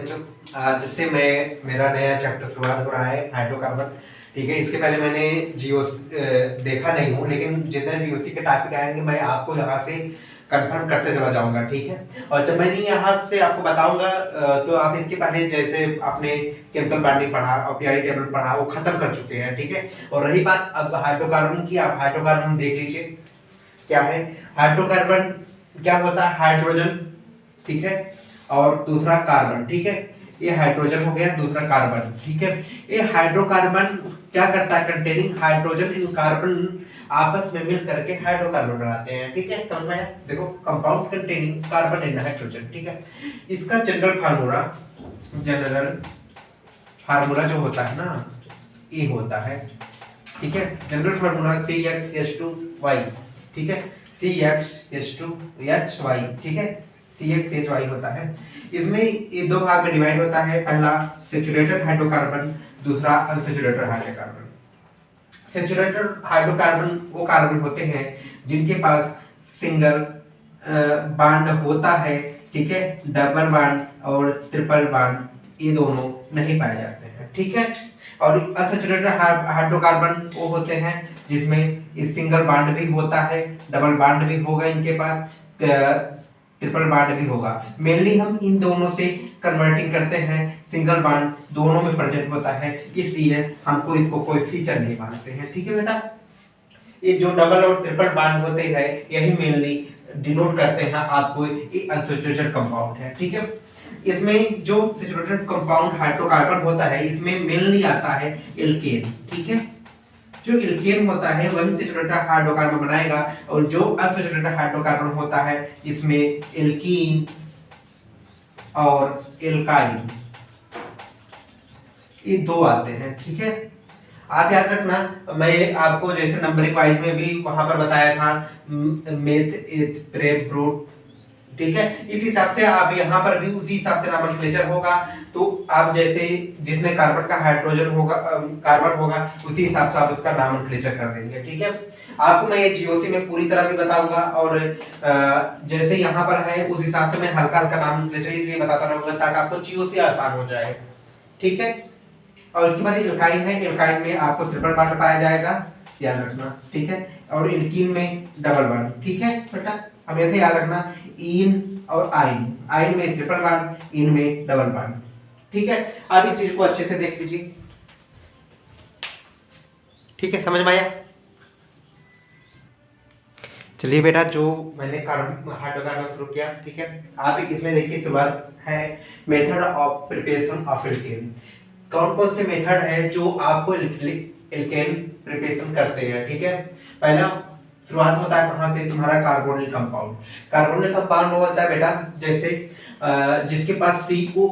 बच्चों, आज से मेरा नया चैप्टर शुरुआत हो रहा है हाइड्रोकार्बन। ठीक है, इसके पहले मैंने जीओ देखा नहीं हूँ, लेकिन जितने जीओसी के टॉपिक आएंगे मैं आपको यहाँ से कंफर्म करते चला जाऊंगा। ठीक है, और जब मैं यहाँ से आपको बताऊंगा तो आप इसके पहले जैसे आपने केमिकल बॉन्डिंग पढ़ा और पीआई टेबल पढ़ा वो खत्म कर चुके हैं। ठीक है, और रही बात अब हाइड्रोकार्बन की, आप हाइड्रोकार्बन देख लीजिए क्या है। हाइड्रोकार्बन क्या होता है? हाइड्रोजन, ठीक है, और दूसरा कार्बन। ठीक है, ये हाइड्रोजन हो गया, दूसरा कार्बन। ठीक है, ये हाइड्रोकार्बन क्या करता है? कंटेनिंग हाइड्रोजन इन कार्बन आपस में मिल करके हाइड्रोकार्बन बनाते हैं। ठीक है, समझ में आया? देखो, compound containing carbon and hydrogen. ठीक है, इसका जनरल फार्मूला जो होता है ना, ये होता है। ठीक है, जनरल फार्मूला CxH2Y। ठीक है, CxH2HY। ठीक है, CxHY होता है। इसमें ये दो भाग में डिवाइड होता है, पहला सैचुरेटेड हाइड्रोकार्बन, दूसरा अनसैचुरेटेड हाइड्रोकार्बन। सैचुरेटेड हाइड्रोकार्बन वो कार्बन होते हैं जिनके पास सिंगल बॉन्ड होता है। ठीक है, डबल बॉन्ड और ट्रिपल बॉन्ड ये दोनों नहीं पाए जाते हैं। ठीक है, और अनसैचुरेटेड हाइड्रोकार्बन वो होते हैं जिसमें इस सिंगल बॉन्ड भी होता है, डबल बॉन्ड भी होगा इनके पास, ट्रिपल बॉन्ड भी होगा। मेनली हम इन दोनों से कन्वर्टिंग करते हैं, सिंगल बॉन्ड दोनों में प्रेजेंट होता है, इसलिए हमको इसको कोई फीचर नहीं मानते हैं। ठीक है बेटा, ये जो डबल और ट्रिपल बॉन्ड होते हैं यही मेनली डिनोट करते हैं आपको ये अनसैचुरेटेड कंपाउंड है। ठीक है, इसमें जो सैचुरेटेड कंपाउंड हाइड्रोकार्बन होता है इसमें मेनली आता है एल्केन। ठीक है, जो एल्केन होता है वही सैचुरेटेड हाइड्रोकार्बन बनाएगा, और जो अनसैचुरेटेड हाइड्रोकार्बन होता है इसमें एल्कीन और एल्काइन ये दो आते हैं। ठीक है, आप याद रखना, मैं आपको जैसे नंबरिंग वाइज में भी वहां पर बताया था मेथ एथ प्रेप ब्रूट। ठीक है, इस हिसाब से आप यहाँ पर भी उसी हिसाब से नॉमेनक्लेचर होगा। तो आप जैसे जितने कार्बन का हाइड्रोजन होगा कार्बन होगा उसी हिसाब से आप इसका नॉमेनक्लेचर कर देंगे। ठीक है, आपको मैं ये जीओसी में पूरी तरह भी बताऊंगा, और जैसे यहाँ पर है उस हिसाब से मैं हल्का हल्का नॉमेनक्लेचर इसलिए बताता रहूंगा ताकि आपको जीओसी आसान हो जाए। ठीक है, और उसके बाद एल्काइन है, एल्काइन में आपको ट्रिपल बॉन्ड पाया जाएगा, याद रखना। ठीक है, और एल्कीन में डबल बॉन्ड। ठीक है बेटा, हमेशा याद रखना, इन और आइन, आइन में ट्रिपल बॉन्ड, इन में डबल बॉन्ड। ठीक है, अब इस चीज को अच्छे से देख लीजिए। ठीक है, समझ में आया? चलिए बेटा, जो मैंने कार्बन हाइड्रोकार्बन शुरू किया, ठीक है, आप इसमें देखिए शुरुआत है method of preparation of alkene. कौन कौन से मेथड है जो आपको एल्केन प्रिपरेशन करते हैं। ठीक है, पहला शुरुआत होता है कहाँ से? तुम्हारा कार्बोनिल कंपाउंड। कार्बोनिल कंपाउंड होता है बेटा जैसे जिसके पास CO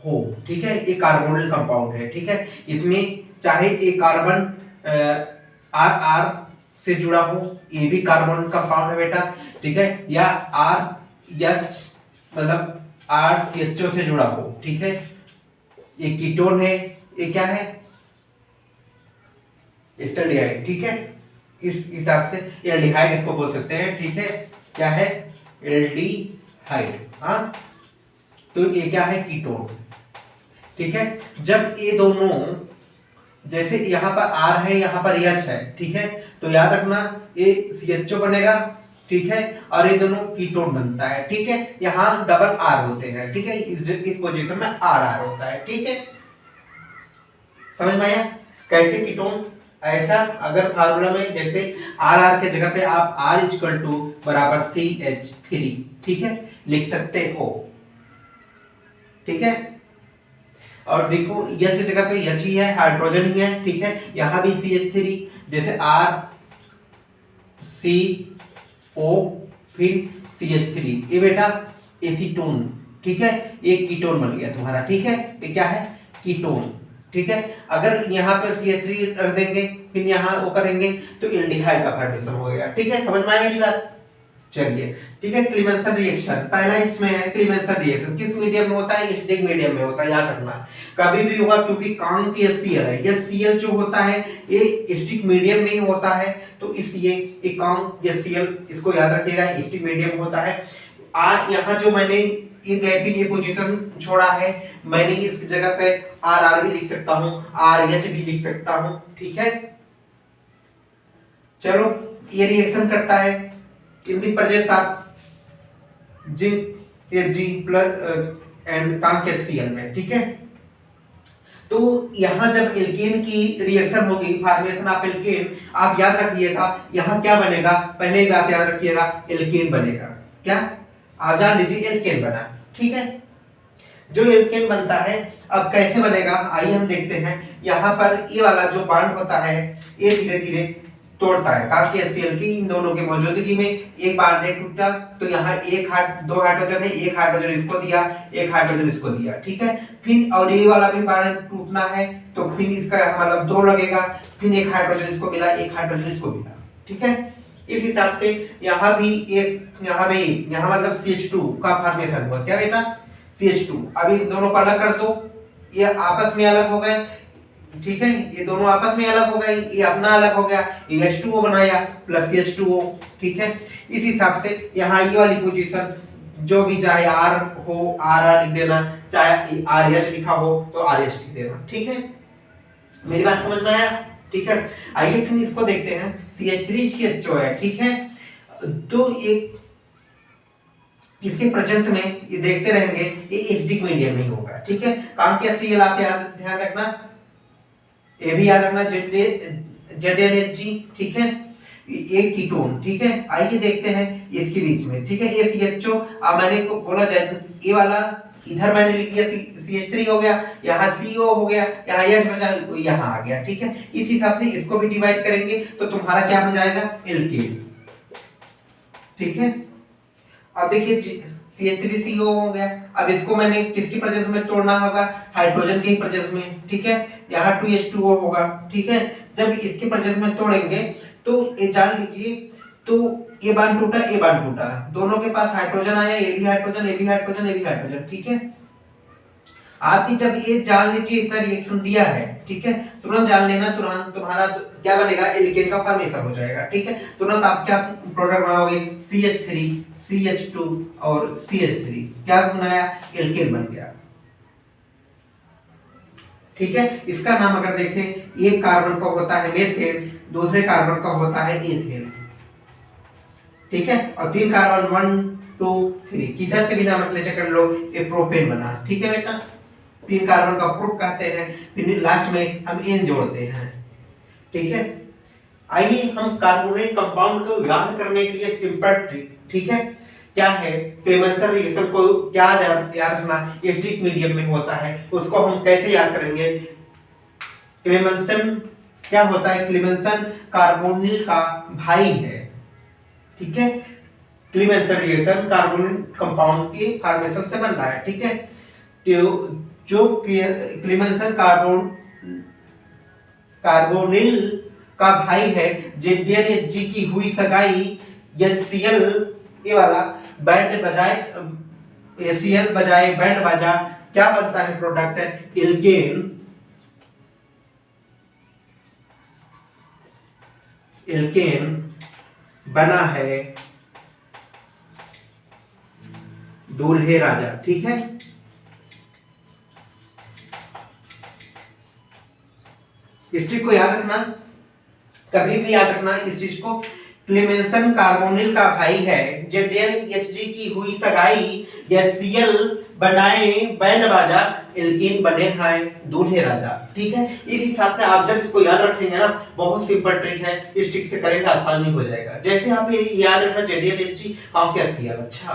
हो। ठीक है, ये कार्बोनिल कंपाउंड है। ठीक है, इसमें चाहे एक कार्बन RR से जुड़ा हो, ये भी कार्बोनिल कंपाउंड है बेटा। ठीक है, या RH मतलब RCHO से जुड़ा हो। ठीक है, ये कीटोन है, ये क्या है? एस्टल्डिहाइड। ठीक है, इस हिसाब से एल्डिहाइड इसको बोल सकते हैं। ठीक है, क्या है? एल्डिहाइड। हाँ, तो ये क्या है? कीटोन। ठीक है, जब ये दोनों जैसे यहाँ पर R है, यहाँ पर H है, ठीक है, तो याद रखना ये CHO बनेगा। ठीक है, और ये दोनों कीटोन बनता है। ठीक है, यहाँ डबल R होते हैं। ठीक है, इस पोजीशन में RR होता है। ठीक है, समझ में आया? कैसे कीटोन? ऐसा अगर फार्मूला में जैसे RR के जगह पे आप R इक्वल टू बराबर CH3, ठीक है, लिख सकते हो। ठीक है, और देखो H की जगह पे H ही है, हाइड्रोजन ही है। ठीक है, यहाँ भी CH3 जैसे R CO फिर CH3, ये बेटा एसीटोन। ठीक है, ये कीटोन बन गया तुम्हारा। ठीक है, ये क्या है? कीटोन। ठीक है, अगर यहाँ पर CH3 रख देंगे फिर यहाँ वो करेंगे तो एल्डिहाइड का फॉर्मेशन हो गया। ठीक है, समझ में आया मेरी बात? चलिए, ठीक है, क्लीमेंसन रिएक्शन पहला इसमें है। क्लीमेंसन रिएक्शन किस मीडियम में होता है? एसिडिक मीडियम में होता है, याद रखना। कभी भी होगा क्योंकि काम की HCl है, ये Cl जो होता है ये एसिडिक मीडियम में ही होता है, तो इसलिए ये काम HCl इसको याद रखिएगा, एसिडिक मीडियम होता है। यहाँ जो मैंने ये गैपिंग ये पोजीशन छोड़ा है मैंने इस जगह पे RR भी लिख सकता हूँ, RH भी लिख सकता हूँ, ठीक है। चलो ये रिएक्शन करता है in the presence of zinc Hg plus and KCl में, ठीक है। तो यहां जब एल्केन की रिएक्शन होगी, फॉर्मेशन ऑफ एल्केन, आप याद रखिएगा यहां क्या बनेगा, पहले ही बात याद रखिएगा, एल्केन बनेगा। क्या आप जान लीजिए एल्केन बना, ठीक है। जो एल्केन बनता है अब कैसे बनेगा आइए हम देखते हैं। यहाँ पर ये वाला जो बॉन्ड होता है ये धीरे धीरे तोड़ता है KCl की, इन दोनों की मौजूदगी में एक बॉन्ड टूटा, तो यहाँ दो हाइड्रोजन है, एक हाइड्रोजन इसको दिया, एक हाइड्रोजन इसको दिया, ठीक है। फिर और ये वाला भी बॉन्ड टूटना है तो फिर इसका मतलब 2 लगेगा, फिर एक हाइड्रोजन इसको मिला, एक हाइड्रोजन इसको मिला, ठीक है। इस हिसाब से यहाँ भी यहाँ मतलब CH2 का फॉर्मेशन हुआ। क्या बेटा CH2। अभी दोनों को अलग कर दो, ये आपस में अलग हो गए, ठीक है। ये दोनों आपस में अलग हो गए, ये अपना अलग हो गया, ये H2O बनाया प्लस CH2O, ठीक है। इस हिसाब से यहाँ ये वाली पोजीशन जो भी चाहे R हो RR लिख देना, चाहे RH लिखा हो तो RH लिख देना, ठीक है। मेरी बात समझ में आया, ठीक है। आइए फिर इसको देखते हैं, CH3CHO है, ठीक है। तो एक इसके प्रेजेंस में ये देखते रहेंगे, ये एसिडिक मीडियम में होगा, ठीक है। KCl आप ध्यान रखना, ये भी याद रखना, ZnHg, ठीक है, एक कीटोन, ठीक है। आइए देखते हैं इसके बीच में, ठीक है। ये CHO मैंने को बोला ये वाला इधर मैंने लिख दिया CH3 हो गया, यहाँ CO हो गया, यहाँ H बचा, यहाँ आ गया, ठीक है। इस हिसाब से इसको भी डिवाइड करेंगे तो तुम्हारा क्या बन जाएगा एल्केन, ठीक है। अब देखिए CH3CO हो गया, अब इसको मैंने किसकी प्रेजेंस में तोड़ना होगा, हाइड्रोजन के ही प्रेजेंस में, ठीक है। यहाँ 2H2O होगा, ठीक है। जब इसके प्रेजेंस में तोड़ेंगे तो ये जान लीजिए, तो ये बांड टूटा, ये बांड टूटा, दोनों के पास हाइड्रोजन आया, ये भी हाइड्रोजन, ये भी हाइड्रोजन, ये भी हाइड्रोजन, ठीक है। आप भी जब ये जान लीजिए इतना रिएक्शन दिया है, ठीक है, तुरंत जान लेना, तुरंत तुम्हारा क्या बनेगा, एल्केन का फॉर्मेशन हो जाएगा, ठीक है। तुरंत आप क्या प्रोडक्ट बनाओगे, CH3 CH2 और CH3, क्या बनाया, एल्केन बन गया, ठीक है। इसका नाम अगर देखें, एक कार्बन का होता है मेथेन, दूसरे कार्बन का होता है एथेन, ठीक है। और 3 कार्बन 1 2 3 किधर से भी नाम ले कर लो, ये प्रोपेन बना, ठीक है बेटा। 3 कार्बन का प्रोप कहते हैं, फिर लास्ट में हम एन जोड़ते हैं, ठीक है। आइए हम कार्बोनेट कंपाउंड को याद करने के लिए सिंपल ट्रिक, ठीक है, क्या है, क्लेमेंसन रिएक्शन को क्या याद रखना, एसिडिक मीडियम में होता है, उसको हम कैसे याद करेंगे। क्लेमेंसन क्या होता है, क्लेमेंसन कार्बोनिल का भाई है, ठीक है। क्लेमेंसन रिएक्शन कार्बोनिल कंपाउंड के फॉर्मेशन से बन रहा है, ठीक है। तो जो क्लेमेंसन कार्बोनिल का भाई है, ZnHg की हुई सगाई HCl, ये वाला बैंड बजाए ACl बजाए बैंड बाजा, क्या बनता है प्रोडक्ट, एल्केन, एल्केन बना है दूल्हे राजा, ठीक है। इस चीज को याद रखना, कभी भी याद रखना इस चीज को, क्लेमेंसन कार्बोनिल का भाई है, ZnHg की हुई सगाई HCl बनाए बैंड बाजा, एल्केन बने हैं दूल्हे राजा, ठीक है। इस हिसाब से आप जब इसको याद रखेंगे ना, बहुत सिंपल ट्रिक है, इस ट्रिक से करेंगे आसानी हो जाएगा। जैसे आप ये याद रखना ZnHg KCl, अच्छा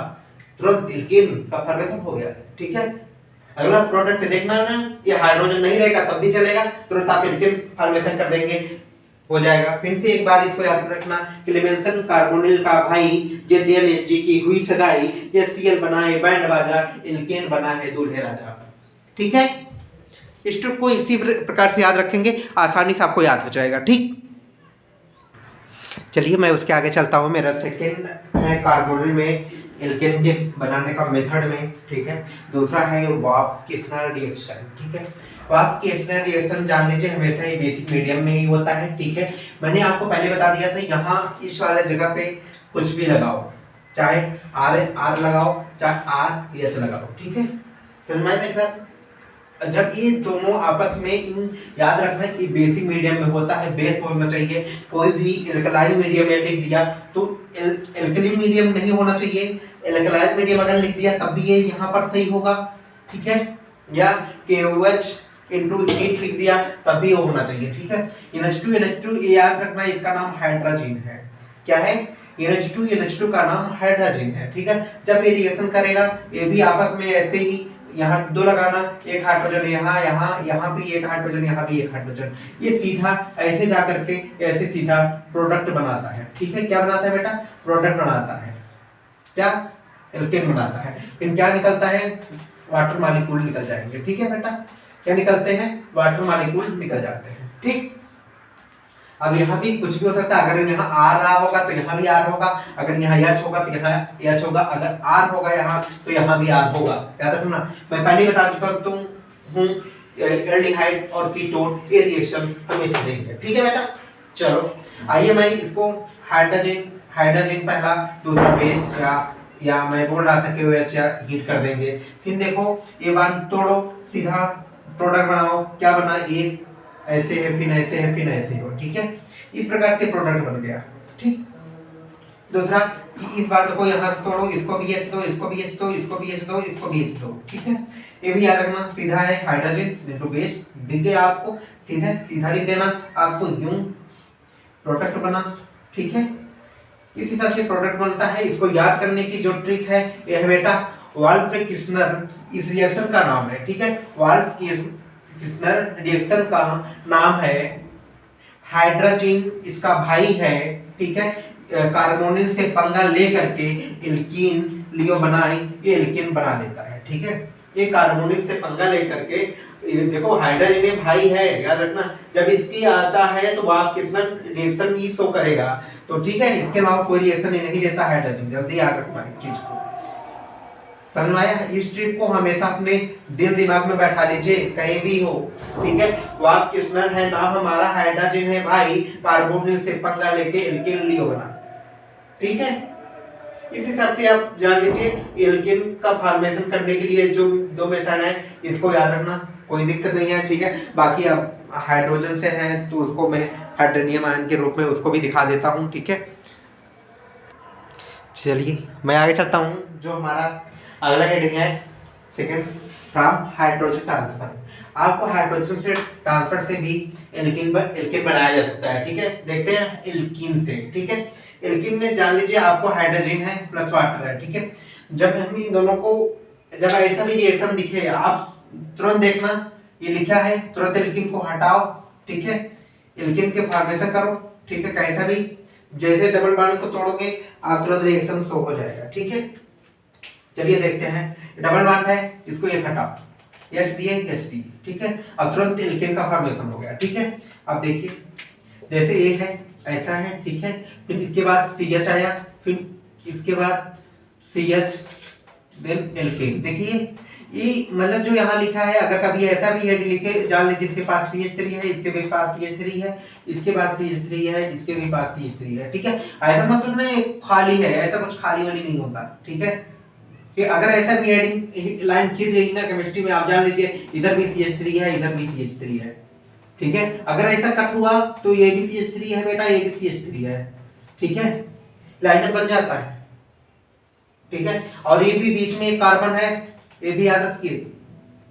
तुरंत एल्केन का फॉर्मेशन हो गया, ठीक है। अगला प्रोडक्ट देखना है ना, ये हाइड्रोजन नहीं रहेगा तब भी चलेगा, तुरंत आप एल्केन फॉर्मेशन कर देंगे, हो जाएगा। फिर से एक बार इसको याद रखना, क्लेमेंसन कार्बोनिल का भाई ZnHg की हुई सगाई HCl बनाए बैंड बाजा, एल्केन बना है दूल्हे राजा, ठीक है। इस ट्रिक को इसी प्रकार से याद रखेंगे, आसानी से आपको याद हो जाएगा, ठीक। चलिए मैं उसके आगे चलता हूँ। मेरा सेकेंड है कार्बोनिल में एल्केन के बनाने का मेथड में, ठीक है। दूसरा है वाफ-किस्नर रिएक्शन, ठीक है। वाफ-किस्नर रिएक्शन जान लीजिए हमेशा ही बेसिक मीडियम में ही होता है, ठीक है। मैंने आपको पहले बता दिया था, यहाँ इस वाले जगह पे कुछ भी लगाओ, चाहे R लगाओ, चाहे RH लगाओ, ठीक है। समझ में मेरी बात, जब ये दोनों आपस में इन याद रखना कि बेसिक मीडियम में होता है, बेस होना चाहिए। कोई भी एल्कलाइन मीडियम में लिख दिया तो एल्कलाइन मीडियम नहीं होना चाहिए, एल्कलाइन मीडियम अगर लिख दिया तब भी ये यहाँ पर सही होगा, ठीक है। या KOH इंटू हीट लिख दिया तब भी वो होना चाहिए, ठीक है। NH2 ये याद रखना, इसका नाम हाइड्रोजन है। क्या है? NH2 का नाम हाइड्रोजन है, ठीक है। जब ये रिएक्शन करेगा ये भी आपस में ऐसे ही यहाँ 2 लगाना, एक हाइड्रोजन यहाँ, यहाँ भी एक हाइड्रोजन, यहाँ भी एक हाइड्रोजन, ये सीधा ऐसे जा करके ऐसे सीधा प्रोडक्ट बनाता है, ठीक है। क्या बनाता है बेटा? प्रोडक्ट बनाता है। क्या? एल्केन बनाता है। फिर क्या निकलता है? वाटर मॉलिक्यूल निकल जाएंगे, ठीक है बेटा। क्या निकलते हैं? वाटर मॉलिक्यूल निकल जाते हैं, ठीक। अब यहाँ भी कुछ भी हो सकता है, अगर यहाँ R रहा होगा तो यहाँ भी R होगा, अगर यहाँ H होगा तो यहाँ H होगा, अगर R होगा यहाँ तो यहाँ भी R होगा। याद रखना, मैं पहले ही बता चुका हूँ एल्डिहाइड और कीटोन ये रिएक्शन हमेशा देंगे, ठीक है बेटा। चलो आइए मैं इसको हाइड्रोजन पहला, दूसरा बेस या मैं बोल रहा था कि OH या हीट कर देंगे। फिर देखो ये बात तोड़ो, सीधा प्रोडक्ट बनाओ। क्या बना? एक ऐसे है, फिर ऐसे है, फिर ऐसे हो, ठीक है। इस प्रकार से प्रोडक्ट बन गया, ठीक। दूसरा इस बात को यहाँ से तोड़ो, इसको भी H दो, इसको भी H दो, इसको भी H दो, इसको भी H दो, ठीक है। ये भी याद रखना, सीधा है हाइड्रोजन इंटू बेस, दिख गया आपको, सीधा लिख देना आपको, यूं प्रोडक्ट बना, ठीक है। इस हिसाब से प्रोडक्ट बनता है। इसको याद करने की जो ट्रिक है यह है बेटा, वाल्फ-किर्चनर इस रिएक्शन का नाम है, ठीक है। वाल्फ-किर्चनर रिएक्शन का नाम है। हाइड्रोजन इसका भाई है, ठीक है। कार्बोनिल से पंगा ले करके एल्कीन लियो बनाई, ये एल्कीन बना लेता है, ठीक है। ये कार्बोनिल से पंगा ले करके, देखो हाइड्रोजन ये भाई है, याद रखना। जब इसकी आता है तो वाल्फ-किर्चनर रिएक्शन ही शो करेगा, तो ठीक है। इसके अलावा कोई रिएक्शन नहीं देता हाइड्रोजन, जल्दी याद रखना इस चीज को, समझ में आया? इस ट्रिक को हमेशा अपने दिल दिमाग में बैठा लीजिए, कहीं भी हो, ठीक है। वाल्फ-किर्चनर है नाम हमारा, हाइड्रोजन है भाई, कार्बोनिल से पंगा लेके एल्केन लियो बना, ठीक है। इस हिसाब से आप जान लीजिए एल्केन का फॉर्मेशन करने के लिए जो 2 मेथड है, इसको याद रखना, कोई दिक्कत नहीं है, ठीक है। बाकी अब हाइड्रोजन से है तो उसको मैं हाइड्रोनियम आयन के रूप में उसको भी दिखा देता हूँ, ठीक है। चलिए मैं आगे चलता हूँ। जो हमारा अगला हेडिंग है सेकंड, फ्रॉम हाइड्रोजन ट्रांसफर। आपको हाइड्रोजन से ट्रांसफर से भी एल्कीन बनाया जा सकता है, ठीक है। देखते हैं एल्कीन से, ठीक है। एल्कीन में जान लीजिए आपको हाइड्रोजन है प्लस वाटर है, ठीक है। जब हम इन दोनों को, जब ऐसा भी रिएक्शन दिखे, आप तुरंत देखना ये लिखा है, तुरंत एल्कीन को हटाओ, ठीक है। एल्कीन के फॉर्मेशन करो, ठीक है। कैसा भी, जैसे डबल बॉन्ड को तोड़ोगे आप तुरंत रिएक्शन शो हो जाएगा, ठीक है। चलिए देखते हैं, डबल बॉन्ड है, इसको ये हटाओ, H दिए, ठीक है। अब तुरंत एल्केन का फॉर्मेशन हो गया, ठीक है। अब देखिए जैसे ये है ऐसा है, ठीक है। फिर इसके बाद CH आया, फिर इसके बाद CH देन एल्केन। देखिए ये मतलब जो यहाँ लिखा है, अगर कभी ऐसा भी हेड लिखे, जान लीजिए इसके पास CH3 है, इसके भी पास CH3 है, इसके पास CH3 है, इसके भी पास CH3 है, ठीक है। ऐसा मतलब नहीं खाली है, ऐसा कुछ खाली वाली नहीं होता, ठीक है। कि अगर ऐसा भी हेडिंग लाइन खींच जाएगी ना केमिस्ट्री में, आप जान लीजिए इधर भी CH3 है, इधर भी CH3 है, ठीक है। अगर ऐसा कट हुआ तो ये भी CH3 है बेटा, ये भी CH3 है, ठीक है। लाइन बन जाता है, ठीक है। और ये भी बीच में एक कार्बन है, ये भी याद रखिए,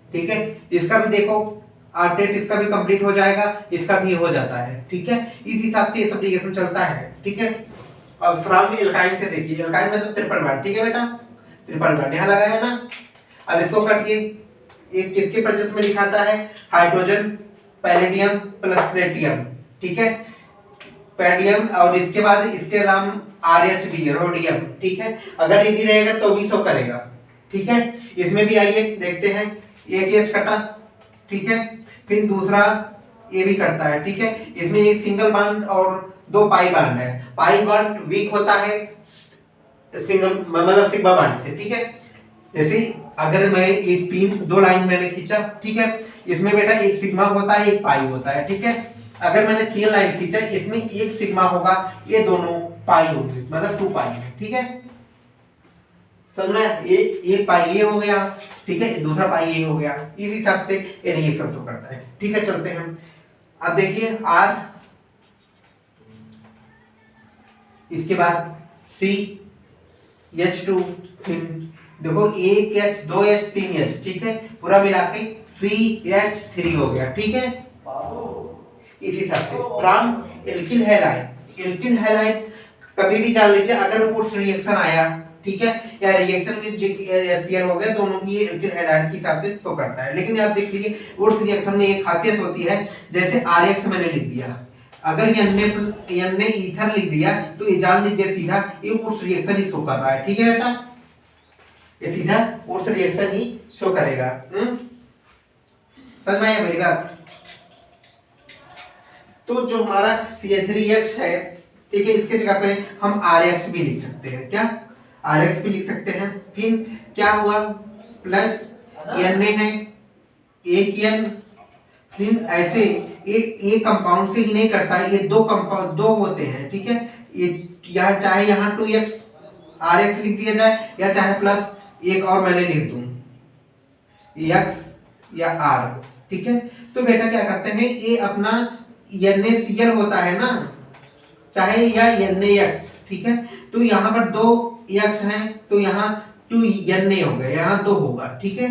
ठीक है। इसका भी देखो आर्टेट, इसका भी कंप्लीट हो जाएगा, इसका भी हो जाता है, ठीक है। इस हिसाब से ये सब रिएक्शन चलता है, ठीक है। अब फ्रॉम एल्काइन से देखिए, एल्काइन मतलब ट्रिपल बॉन्ड, ठीक है बेटा, ट्रिपल बॉन्ड यहाँ लगाया है ना। अब इसको काटिए, ये किसके प्रेजेंस में दिखाता है? हाइड्रोजन पैलेडियम प्लस प्लेटियम, ठीक है। पैडियम और इसके बाद इसके नाम RH भी रोडियम, ठीक है। अगर ये भी रहेगा तो भी शो करेगा, ठीक है। इसमें भी आइए देखते हैं, एक H कटा, ठीक है। फिर दूसरा ये भी कटता है, ठीक है। इसमें एक सिंगल बॉन्ड और 2 पाई बॉन्ड है। पाई बॉन्ड वीक होता है सिंगल मतलब सिग्मा बॉन्ड से, ठीक है। जैसे अगर मैं ये 2 लाइन मैंने खींचा, ठीक है। इसमें बेटा एक सिग्मा होता है, एक पाई होता है, ठीक है। अगर मैंने 3 लाइन खींचा, इसमें एक सिग्मा होगा, ये दोनों पाई होंगे, मतलब 2 पाई है, ठीक है। समझ में? ये एक पाई ए हो गया, ठीक है, दूसरा पाई ए हो गया, इस हिसाब से ये रिएक्शन शो करता है। ठीक है, चलते हैं। अब देखिए R, इसके बाद C H2, देखो 1H 2H 3H, ठीक है, पूरा मिला के CH3 हो गया। ठीक है, इस हिसाब से from alkyl halide, alkyl halide कभी भी जान लीजिए अगर वुड्स रिएक्शन आया, ठीक है, या रिएक्शन विद HCl हो गया, दोनों की एल्किल हैलाइड के हिसाब से शो करता है। लेकिन आप देख लीजिए वुड्स रिएक्शन में एक खासियत होती है, जैसे RX मैंने लिख दिया, अगर N ने ईथर लिख दिया तो ये जान लीजिए सीधा ये वुड्स रिएक्शन ही शो कर रहा है। ठीक है बेटा, ये सीधा वुड्स रिएक्शन ही शो करेगा। समझ में आया मेरी बात? तो जो हमारा CH3X है, ठीक है, इसके जगह पे हम RX भी लिख सकते हैं। क्या? RX भी लिख सकते हैं। फिर क्या हुआ, प्लस Na है, एक N, फिर ऐसे एक कंपाउंड से ही नहीं करता, ये दो कंपाउंड दो होते हैं। ठीक है, ये यहाँ चाहे यहाँ 2X RX लिख दिया जाए, या चाहे प्लस एक और मैंने लिख दूं X या R। ठीक है, तो बेटा क्या करते हैं, ये अपना NaCl होता है ना, चाहे या NaX, ठीक है, तो यहाँ पर 2 X हैं, तो यहाँ 2 Na हो गया, यहाँ 2 होगा। ठीक है,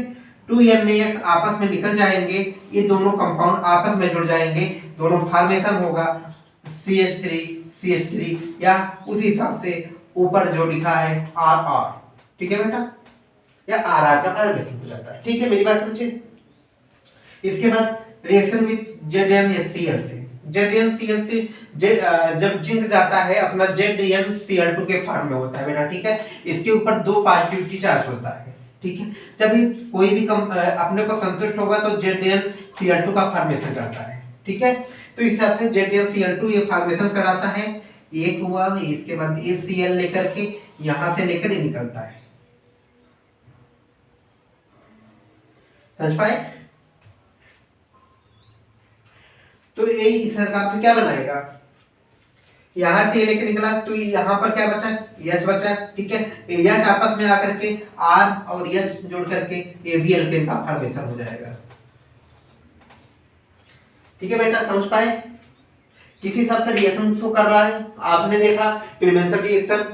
2 NaX आपस में निकल जाएंगे, ये दोनों कंपाउंड आपस में जुड़ जाएंगे, दोनों फॉर्मेशन होगा CH3 या उसी हिसाब से ऊपर जो लिखा है RR। ठीक है बेटा, या RR का फॉर्मेशन हो जाता है। ठीक है, मेरी बात समझिए। इसके बाद रिएक्शन विद ZnCl से, ZnCl से जब जिंक जाता है अपना ZnCl2 के फॉर्म में होता है बेटा। ठीक है, इसके ऊपर 2 पॉजिटिविटी चार्ज होता है। ठीक है, जब कोई भी अपने को संतुष्ट होगा तो ZnCl2 का फॉर्मेशन करता है। ठीक है, तो इस हिसाब से ZnCl2 ये फॉर्मेशन कराता है, एक हुआ, इसके बाद ACl लेकर के यहां से लेकर ही निकलता है। समझ पाए? तो ये इस हिसाब से क्या बनाएगा, यहां से लेके निकला तो यहां पर क्या बचा, H बचा। ठीक है, H आपस में आकर के R और H जोड़ करके ये भी एल्केन का फॉर्मेशन हो जाएगा। ठीक है बेटा, समझ पाए? किस हिसाब से रिएक्शन शो कर रहा है आपने देखा, क्लीमेंसन रिएक्शन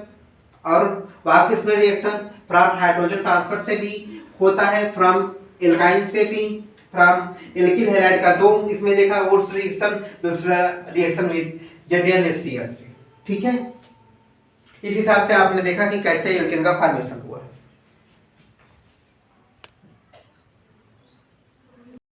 और वार्क-किर्शनर रिएक्शन फ्रॉम हाइड्रोजन ट्रांसफर से भी होता है, फ्रॉम एल्काइन से भी, फ्रॉम एल्किल हैलाइड का 2 इसमें देखा, वुड्स रिएक्शन, दूसरा रिएक्शन विद ZnCl से। ठीक है, इस हिसाब से आपने देखा कि कैसे एल्केन का फॉर्मेशन